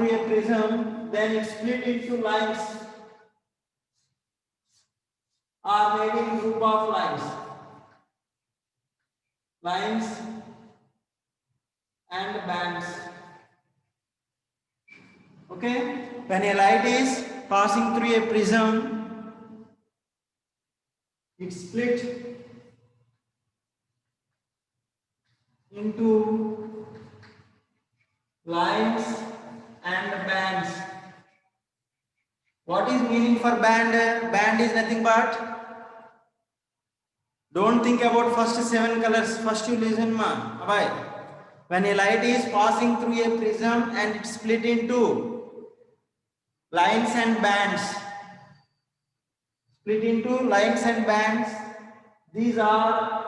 through a prism, then it split into lines are made in group of lines and bands. Okay, when a light is passing through a prism, it split into lines and bands. What is meaning for band? Band is nothing but, don't think about first 7 colors, first you listen ma. Why? When a light is passing through a prism and it split into lines and bands, these are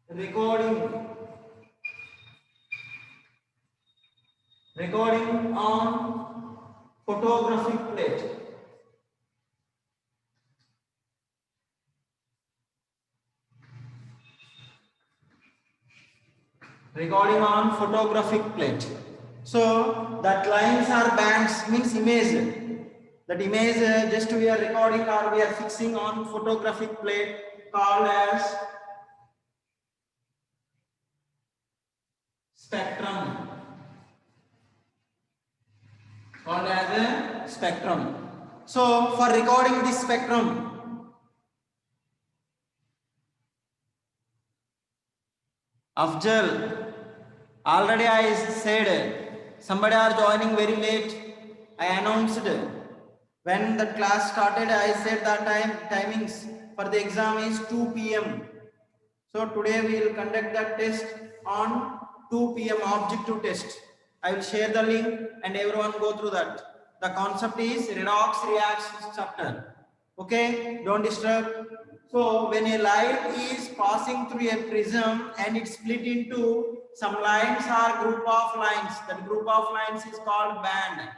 recording on photographic plate. Recording on photographic plate. So that lines or bands means image. That image just we are recording or we are fixing on photographic plate called as spectrum. Called as a spectrum. So for recording this spectrum, Afjal, already I said somebody are joining very late. I announced when the class started. I said that timings for the exam is 2 p.m. So today we will conduct that test on 2 p.m. objective test. I will share the link and everyone go through that. The concept is redox reactions chapter. Okay, don't disturb. So when a light is passing through a prism and it's split into some lines or group of lines, that group of lines is called band.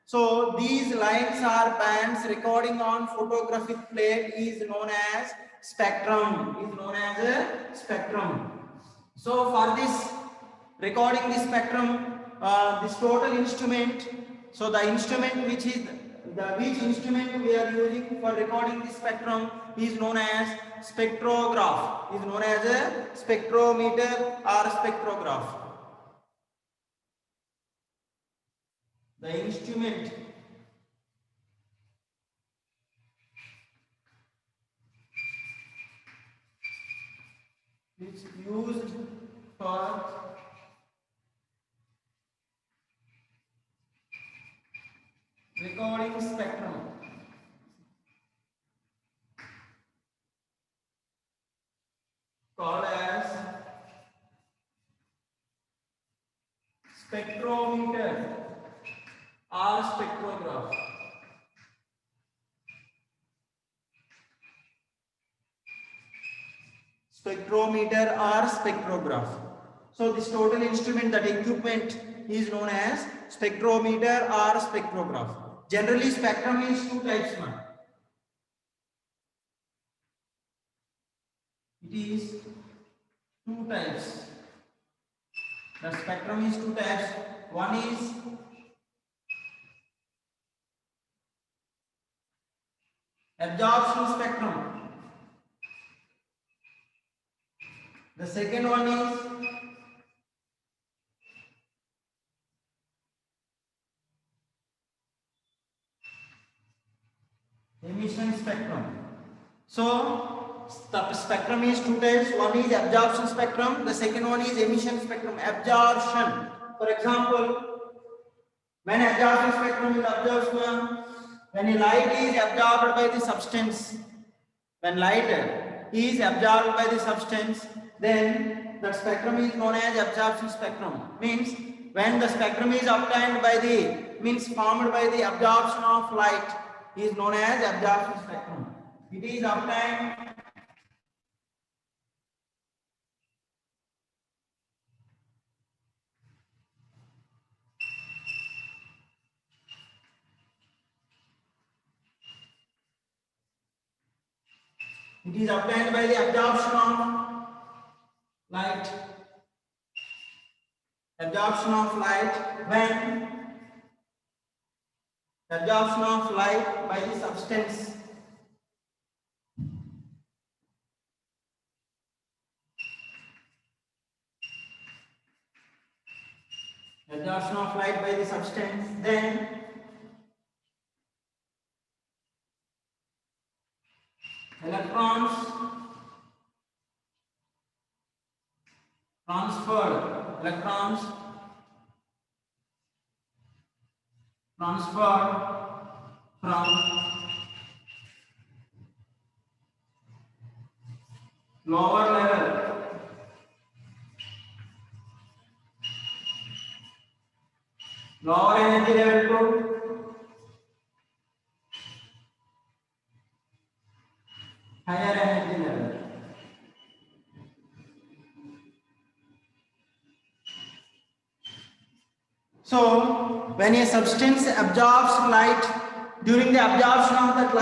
So these lines or bands recording on photographic plate is known as spectrum. So for this recording this spectrum, this total instrument. So the instrument which instrument we are using for recording this spectrum is known as spectrograph. Is known as a spectrometer or spectrograph. The instrument which used for recording spectrum called as spectrometer or spectrograph. Spectrometer or spectrograph. So this total instrument, that equipment is known as spectrometer or spectrograph. Generally spectrum is 2 types. It is 2 types. The spectrum is 2 types. One is absorption spectrum. The second one is emission spectrum. So the spectrum is 2 types. One is absorption spectrum. The second one is emission spectrum. Absorption. For example, when absorption spectrum is observed, when a light is absorbed by the substance, when light is absorbed by the substance, then the spectrum is known as absorption spectrum. Means when the spectrum is obtained by formed by the absorption of light is known as absorption spectrum. It is obtained by the absorption of light. absorption of light when the absorption of light by the substance absorption of light by the substance, then electrons transferred from lower energy level to higher energy level. So when a substance absorbs light, during the absorption of that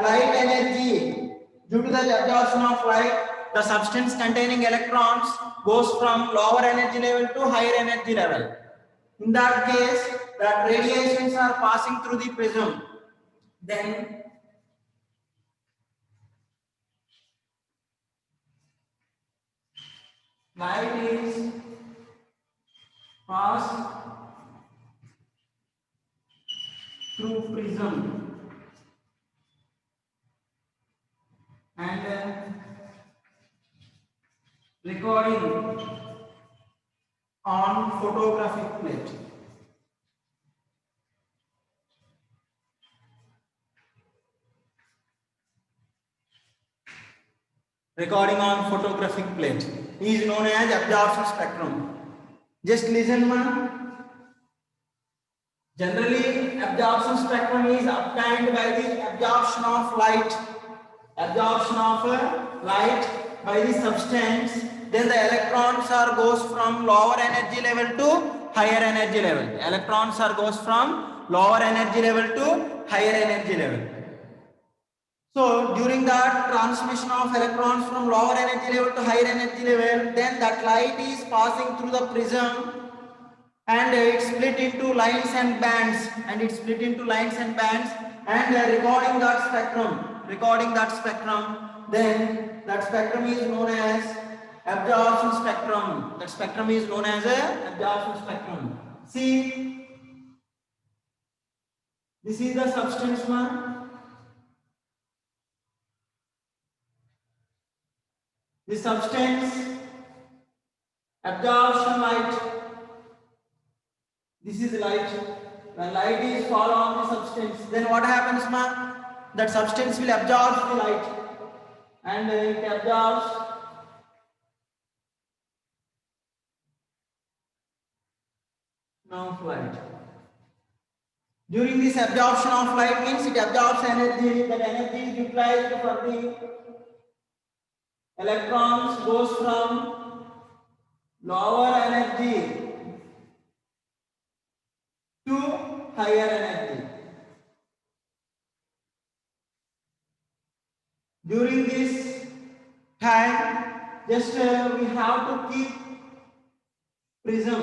light energy, due to the absorption of light, the substance containing electrons goes from lower energy level to higher energy level. In that case, that radiations are passing through the prism. Then light is passed through prism and recording on photographic plate. Recording on photographic plate is known as absorption spectrum. Just listen, man. Generally, absorption spectrum is obtained by the absorption of light. Absorption of light by the substance. Then the electrons are goes from lower energy level to higher energy level. Electrons are goes from lower energy level to higher energy level. So during that transmission of electrons from lower energy level to higher energy level, then that light is passing through the prism and it's split into lines and bands and recording that spectrum, then that spectrum is known as absorption spectrum. See, this is the substance, man. The substance absorption light. This is light. When light is fall on the substance, then what happens, man? That substance will absorb the light and it absorbs of light. During this absorption of light means it absorbs energy. That energy is utilized for the electrons goes from lower energy to higher energy. During this time, just we have to keep prism.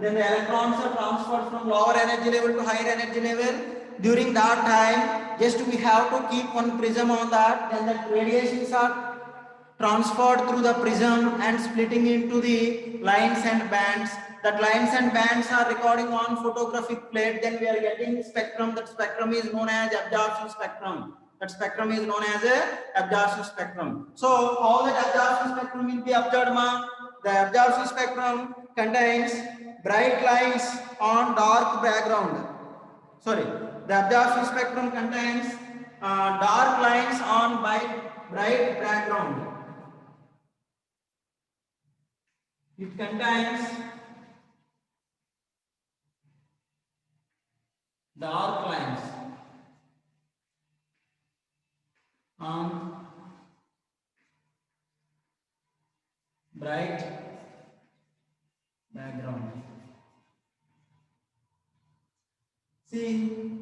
Then the electrons are transferred from lower energy level to higher energy level. During that time, just we have to keep one prism on that. Then the radiations are transferred through the prism and splitting into the lines and bands. That lines and bands are recording on photographic plate. Then we are getting spectrum. That spectrum is known as absorption spectrum. So how that absorption spectrum will be observed, ma? The absorption spectrum contains bright lines on dark background. The absorption spectrum contains dark lines on bright background. It contains dark lines on bright background. See,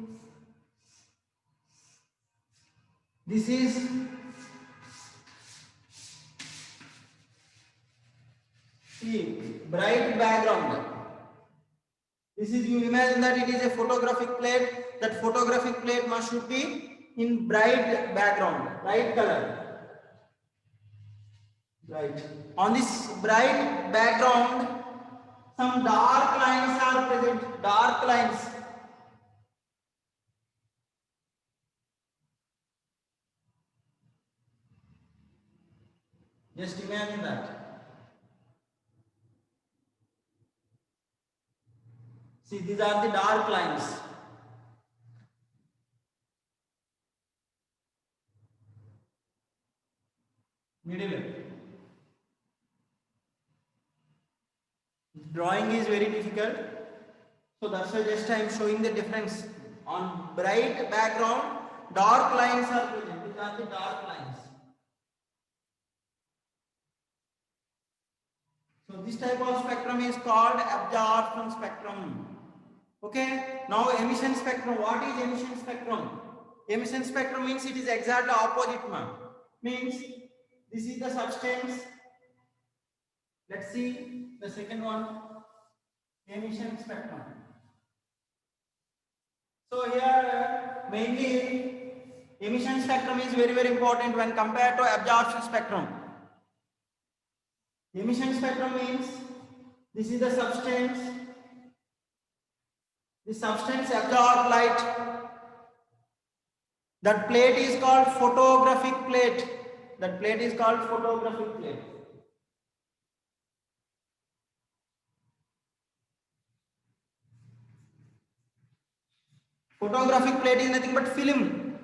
this is See, bright background. This is, you imagine that it is a photographic plate. That photographic plate must should be in bright background, bright color. Right. On this bright background, some dark lines are present. Dark lines. Just imagine that. See, these are the dark lines. Middle. Drawing is very difficult. So that's why just I am showing the difference. On bright background, dark lines are present. These are the dark lines. So this type of spectrum is called absorption spectrum. Okay. Now emission spectrum. What is emission spectrum? Emission spectrum means it is exactly opposite one. Means this is the substance. Let's see the second one. Emission spectrum. So here mainly emission spectrum is very important when compared to absorption spectrum. Emission spectrum means this is the substance. The substance absorbs light. That plate is called photographic plate. That plate is called photographic plate. Photographic plate is nothing but film.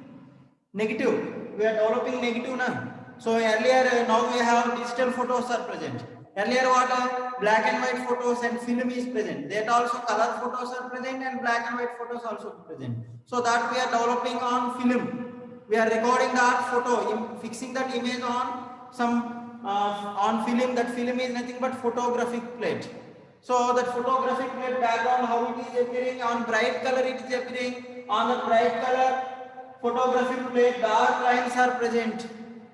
Negative. We are developing negative now. So earlier, now we have digital photos are present. Earlier what black and white photos and film is present. That also color photos are present and black and white photos also present. So that we are developing on film. We are recording that photo, fixing that image on some on film. That film is nothing but photographic plate. So that photographic plate background, how it is appearing on bright color, it is appearing on the bright color photographic plate. Dark lines are present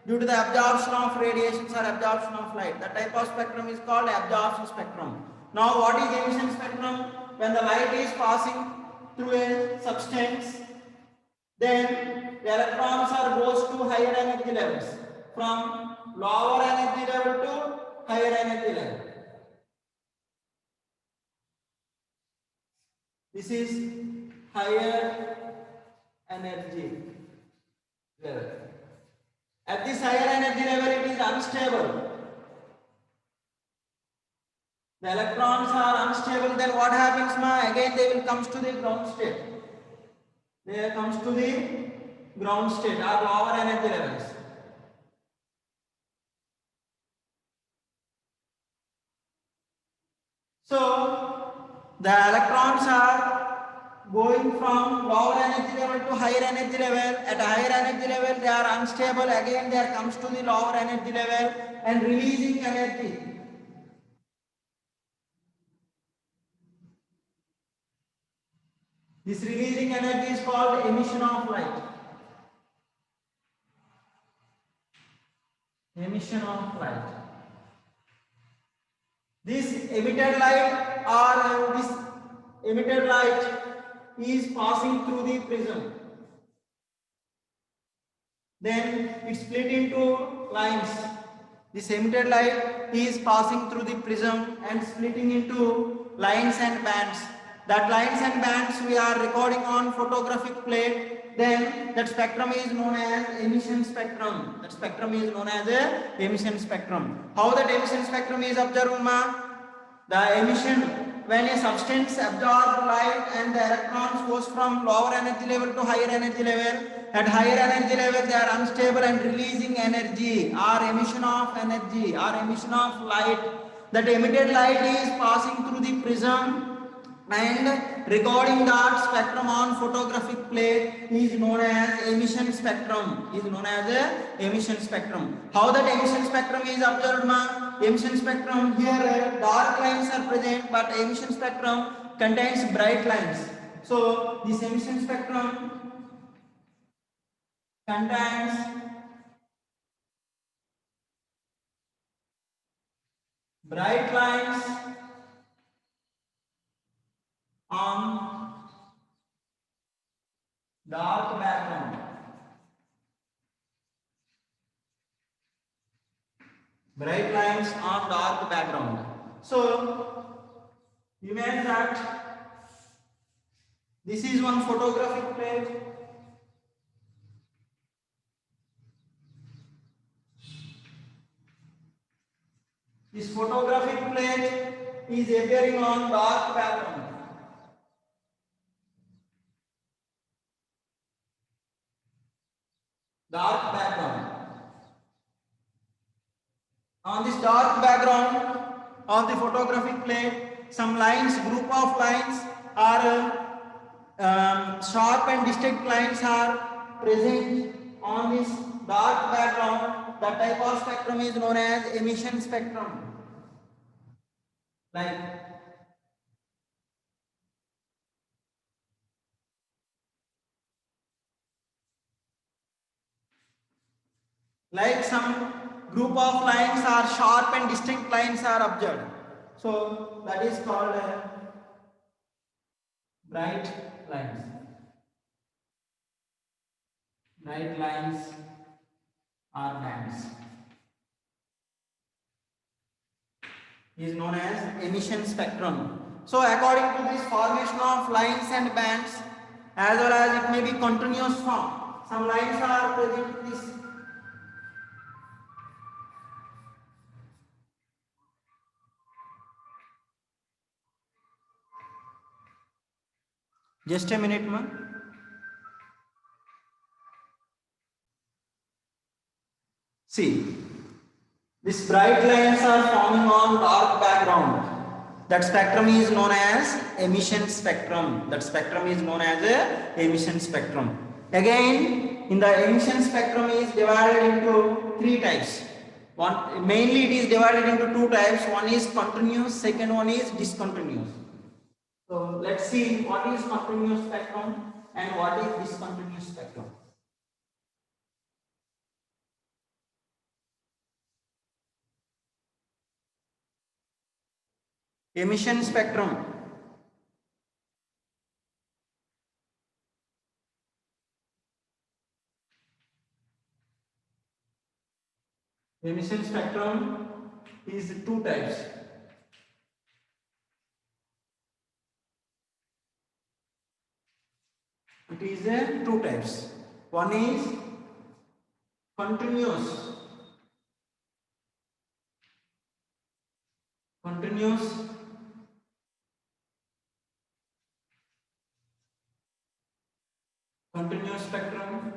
due to the absorption of radiations or absorption of light. The type of spectrum is called absorption spectrum. Now what is emission spectrum? When the light is passing through a substance, then the electrons are goes to higher energy levels, from lower energy level to higher energy level. This is higher energy level. At this higher energy level, it is unstable. The electrons are unstable. Then what happens? Again, they will come to the ground state. They comes to the ground state or lower energy levels. So the electrons are going from lower energy level to higher energy level. At a higher energy level, they are unstable. Again, they comes to the lower energy level and releasing energy. This releasing energy is called emission of light. Emission of light. This emitted light or this emitted light is passing through the prism. Then it split into lines. This emitted light is passing through the prism and splitting into lines and bands. That lines and bands we are recording on photographic plate. Then that spectrum is known as emission spectrum. That spectrum is known as a emission spectrum. How that emission spectrum is observed, the emission, when a substance absorbs light and the electrons goes from lower energy level to higher energy level. At higher energy level, they are unstable and releasing energy or emission of energy or emission of light. That emitted light is passing through the prism and recording that spectrum on photographic plate is known as emission spectrum. Is known as a emission spectrum. How that emission spectrum is observed, emission spectrum, here dark lines are present, but emission spectrum contains bright lines. So this emission spectrum contains bright lines on dark background. Bright lines on dark background. So imagine that this is one photographic plate. This photographic plate is appearing on dark background. Dark background. On this dark background of the photographic plate, some lines, group of lines are sharp and distinct lines are present on this dark background. The type of spectrum is known as emission spectrum. Like some group of lines are sharp and distinct lines are observed. So that is called bright lines. Bright lines are bands. Is known as emission spectrum. So according to this formation of lines and bands, as well as it may be continuous form, some lines are present in this. Just a minute, ma. See, these bright lines are forming on dark background. That spectrum is known as emission spectrum. That spectrum is known as a emission spectrum. Again, in the emission spectrum is divided into three types. One, mainly it is divided into two types. One is continuous, second one is discontinuous. So let's see what is continuous spectrum and what is discontinuous spectrum. Emission spectrum. Emission spectrum is two types. It is two types. One is continuous. Continuous spectrum.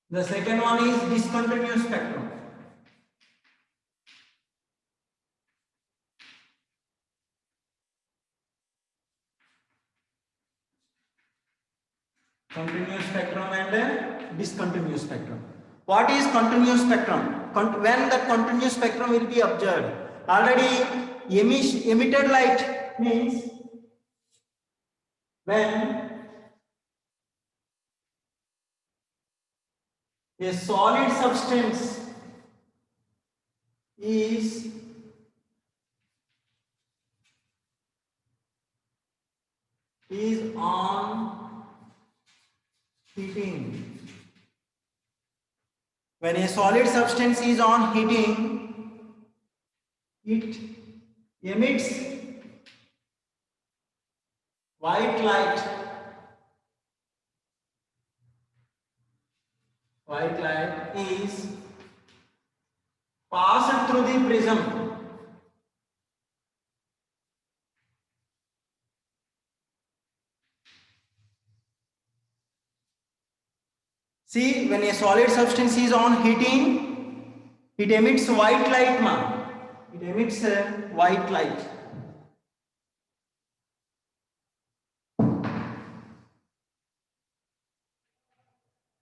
The second one is discontinuous spectrum. Continuous spectrum and discontinuous spectrum. What is continuous spectrum? When the continuous spectrum will be observed? Already emitted light means when a solid substance is on heating. When a solid substance is on heating, it emits white light. White light is passed through the prism. See, when a solid substance is on heating, it emits white light, ma. It emits white light.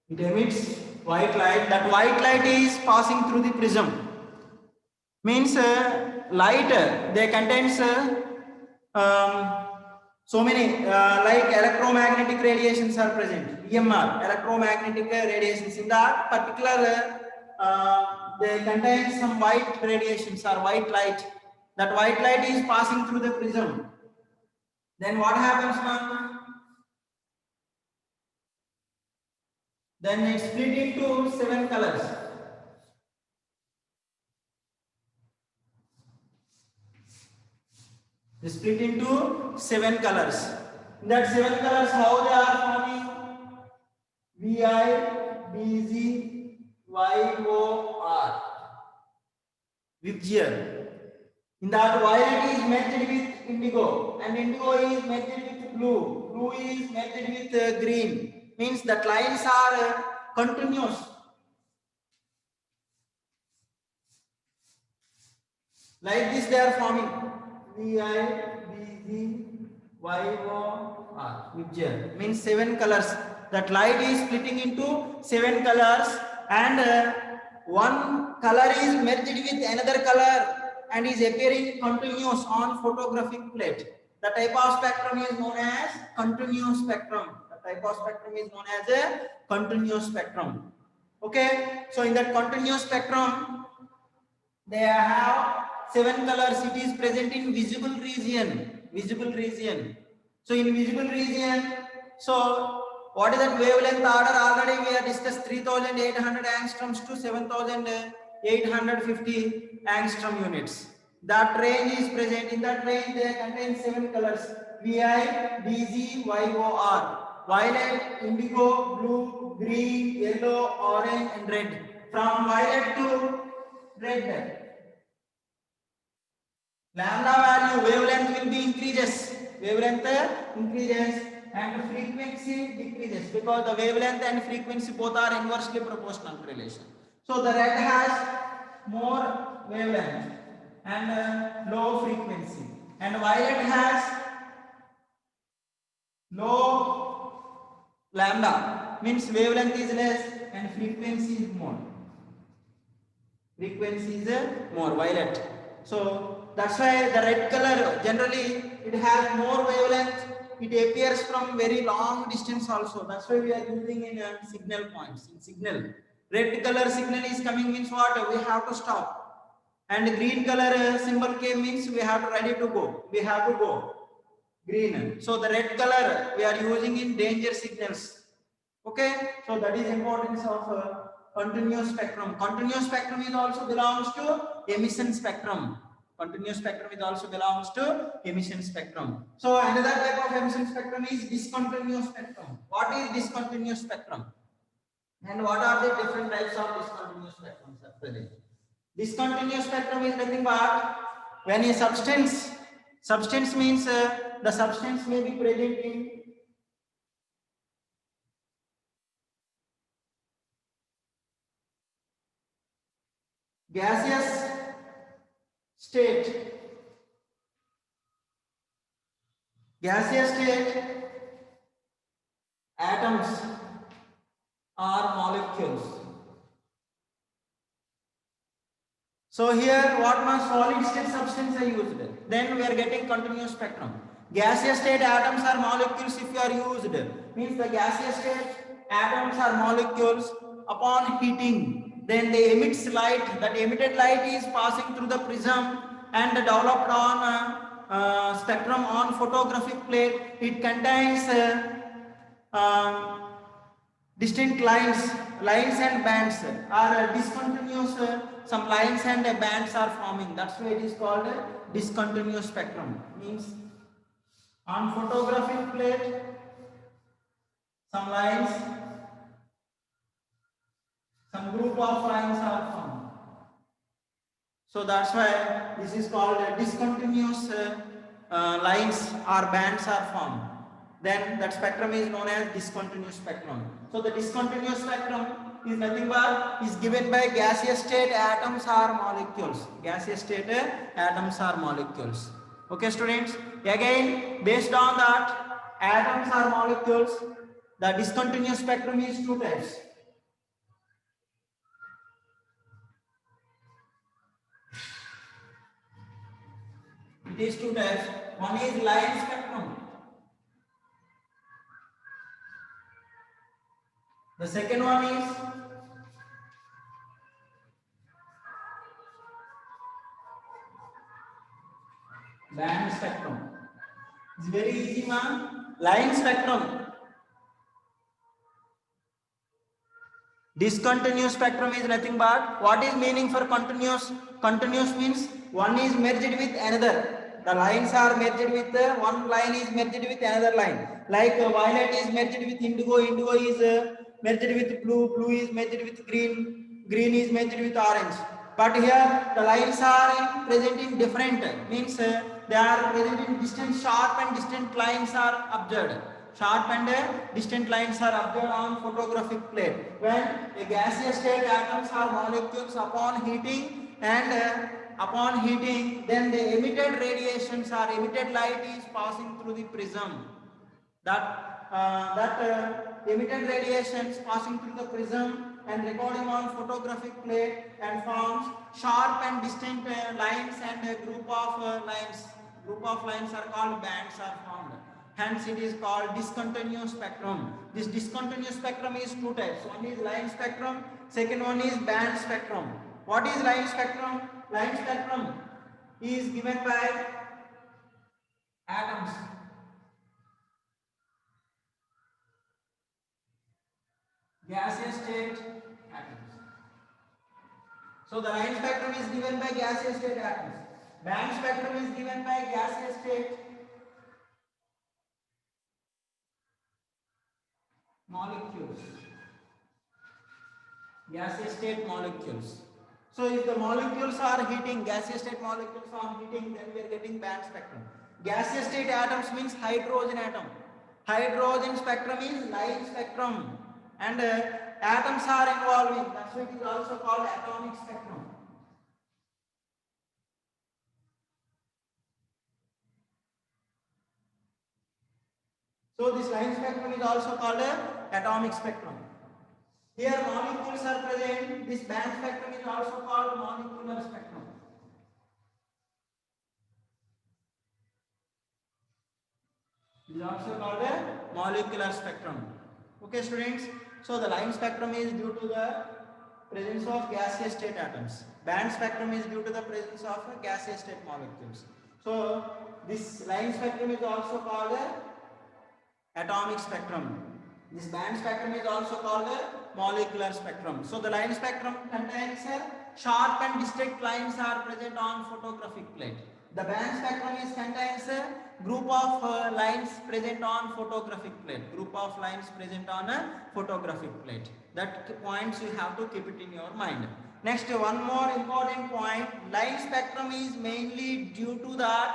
It emits white light. That white light is passing through the prism. Means light, they contains so many like electromagnetic radiations are present. EMR, electromagnetic radiations. In that particular they contain some white radiations or white light. That white light is passing through the prism. Then what happens now? Then it's split into 7 colors. It's split into 7 colors. In that 7 colors, how they are forming? Vi, Bz, YOR. Vibgyor. In that violet is merged with indigo, and indigo is merged with blue. Blue is merged with green. Means that lines are continuous. Like this they are forming. Vi, Bz, YOR. Vibgyor. Means 7 colors. That light is splitting into 7 colors, and one color is merged with another color and is appearing continuous on photographic plate. The type of spectrum is known as continuous spectrum. The type of spectrum is known as a continuous spectrum. Okay, so in that continuous spectrum, they have 7 colors. It is present in visible region. Visible region. So in visible region, so what is that wavelength order? Already we have discussed 3800 angstroms to 7850 angstrom units. That range is present. In that range, they contain 7 colors: Vi, Bz, YOR. Violet, indigo, blue, green, yellow, orange, and red. From violet to red, lambda value wavelength will be increases. Wavelength increases and frequency decreases because the wavelength and frequency both are inversely proportional relation. So the red has more wavelength and low frequency, and violet has low lambda, means wavelength is less and frequency is more. Frequency is more violet. So that's why the red color generally it has more wavelength. It appears from very long distance also. That's why we are using in signal points. In signal, red color signal is coming means what? We have to stop. And green color symbol came means we have to ready to go. We have to go. Green. So the red color we are using in danger signals. Okay. So that is importance of continuous spectrum. Continuous spectrum is also belongs to emission spectrum. Continuous spectrum is also belongs to emission spectrum. So another type of emission spectrum is discontinuous spectrum. What is discontinuous spectrum? And what are the different types of discontinuous spectrums actually? Discontinuous spectrum is nothing but when a substance means the substance may be present in gaseous state. Gaseous state, atoms or molecules. So here what my solid state substance I used, then we are getting continuous spectrum. Gaseous state atoms or molecules if you are used, means the gaseous state atoms or molecules upon heating, then they emits light. That emitted light is passing through the prism and developed on spectrum on photographic plate. It contains distinct lines and bands are discontinuous. Some lines and bands are forming. That's why it is called a discontinuous spectrum. Means on photographic plate, some lines, some group of lines are formed. So that's why this is called a discontinuous lines or bands are formed. Then that spectrum is known as discontinuous spectrum. So the discontinuous spectrum is nothing but is given by gaseous state atoms or molecules. Gaseous state atoms or molecules. Okay, students. Again, based on that atoms or molecules, the discontinuous spectrum is two types. It is two types. One is line spectrum. The second one is Band spectrum. It's very easy, man. Line spectrum. Discontinuous spectrum is nothing but what is meaning for continuous? Continuous means one is merged with another. The lines are merged with one line is merged with another line. Like violet is merged with indigo, indigo is merged with blue, blue is merged with green, green is merged with orange. But here the lines are present in different, means they are present in distant, sharp and distant lines are observed. Sharp and distant lines are observed on photographic plate. When a gaseous state atoms or molecules upon heating then the emitted radiations or emitted light is passing through the prism. That emitted radiations passing through the prism and recording on photographic plate and forms sharp and distant lines, and a group of lines. Group of lines are called bands are formed. Hence it is called discontinuous spectrum. This discontinuous spectrum is two types. One is line spectrum, second one is band spectrum. What is line spectrum? Line spectrum is given by atoms. Gaseous state atoms. So the line spectrum is given by gaseous state atoms. Band spectrum is given by gaseous state molecules. Gaseous state molecules. So if the molecules are heating, gaseous state molecules are heating, then we are getting band spectrum. Gaseous state atoms means hydrogen atom. Hydrogen spectrum is line spectrum. And atoms are involving. That's why it is also called atomic spectrum. So this line spectrum is also called a atomic spectrum. Here molecules are present. This band spectrum is also called molecular spectrum. It is also called a molecular spectrum. Okay, students. So the line spectrum is due to the presence of gaseous state atoms. Band spectrum is due to the presence of gaseous state molecules. So this line spectrum is also called a atomic spectrum. This band spectrum is also called a molecular spectrum. So the line spectrum contains sharp and distinct lines are present on photographic plate. The band spectrum is contains a group of lines present on photographic plate. Group of lines present on a photographic plate. That points you have to keep it in your mind. Next, one more important point. Line spectrum is mainly due to the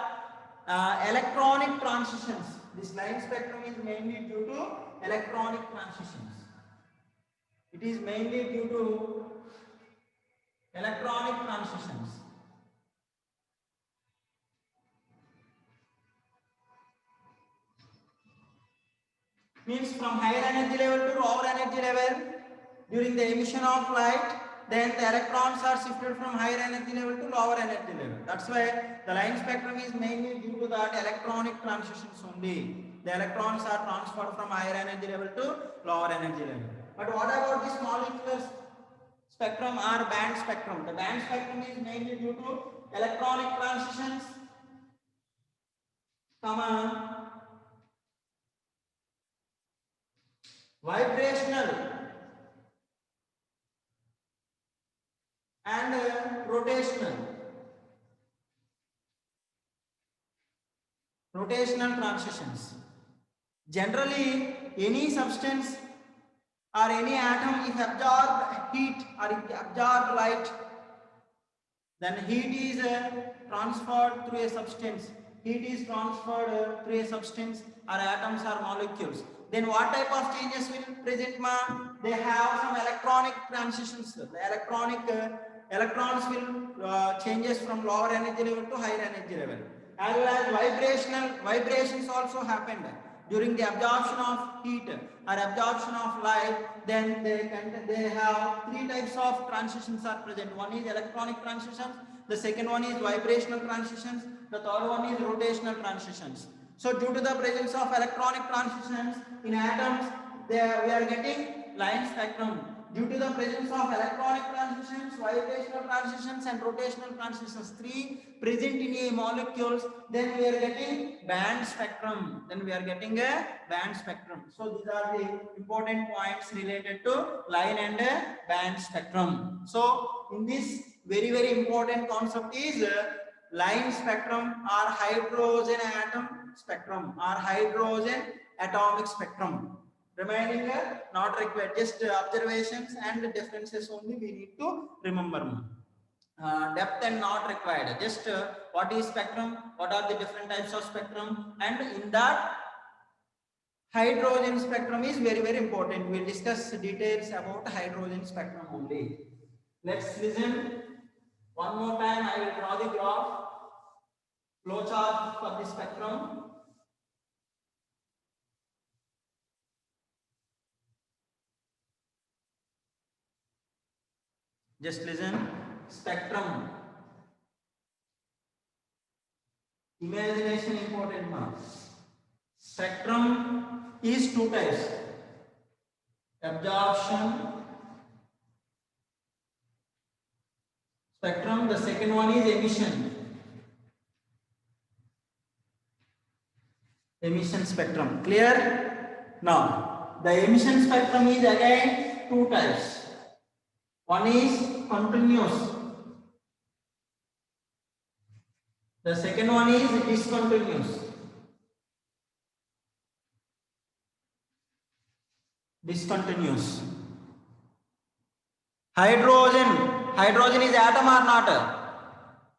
electronic transitions. This line spectrum is mainly due to electronic transitions. It is mainly due to electronic transitions. Means from higher energy level to lower energy level, during the emission of light, then the electrons are shifted from higher energy level to lower energy level. That's why the line spectrum is mainly due to that electronic transitions only. The electrons are transferred from higher energy level to lower energy level. But what about this molecular spectrum or band spectrum? The band spectrum is mainly due to electronic transitions, vibrational and rotational transitions. Generally, any substance or any atom, if absorbed heat or if absorbed light, then heat is transferred through a substance. Heat is transferred through a substance or atoms or molecules. Then what type of changes will present, ma? They have some electronic transitions. The electrons will changes from lower energy level to higher energy level. As well as vibrations also happened during the absorption of heat or absorption of light. Then they have three types of transitions are present. One is electronic transitions, the second one is vibrational transitions, the third one is rotational transitions. So due to the presence of electronic transitions in atoms, we are getting line spectrum. due to the presence of electronic transitions, vibrational transitions and rotational transitions, three present in a molecules, then we are getting band spectrum. So these are the important points related to line and band spectrum. So in this very important concept is line spectrum or hydrogen atom spectrum or hydrogen atomic spectrum. Remaining not required, just observations and differences only we need to remember. Depth and not required, just what is spectrum, what are the different types of spectrum, and in that hydrogen spectrum is very important. We'll discuss details about hydrogen spectrum only. Let's listen one more time. I will draw the graph flowchart for the spectrum. Just listen. Spectrum. Imagination important marks. Spectrum is two types. Absorption spectrum. The second one is emission. Emission spectrum. Clear? Now, the emission spectrum is again two types. One is continuous. The second one is discontinuous. Discontinuous. Hydrogen is atom or not?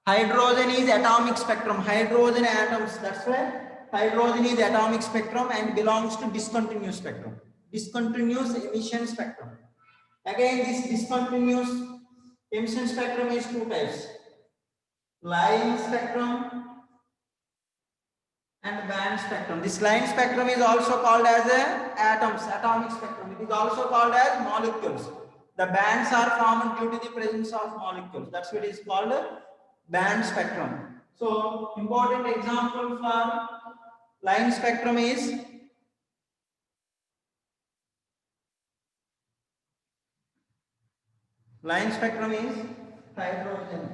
Hydrogen is atomic spectrum. Hydrogen atoms. That's why hydrogen is atomic spectrum and belongs to discontinuous spectrum. Discontinuous emission spectrum. Again, this discontinuous emission spectrum is two types. Line spectrum and band spectrum. This line spectrum is also called as atoms, atomic spectrum. It is also called as molecules. The bands are formed due to the presence of molecules. That's what it is called band spectrum. So, important example for line spectrum is hydrogen.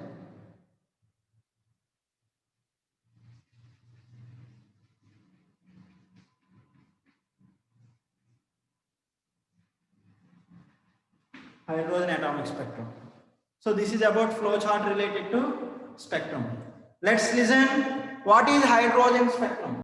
Hydrogen atomic spectrum. So this is about flow chart related to spectrum. Let's listen. What is hydrogen spectrum?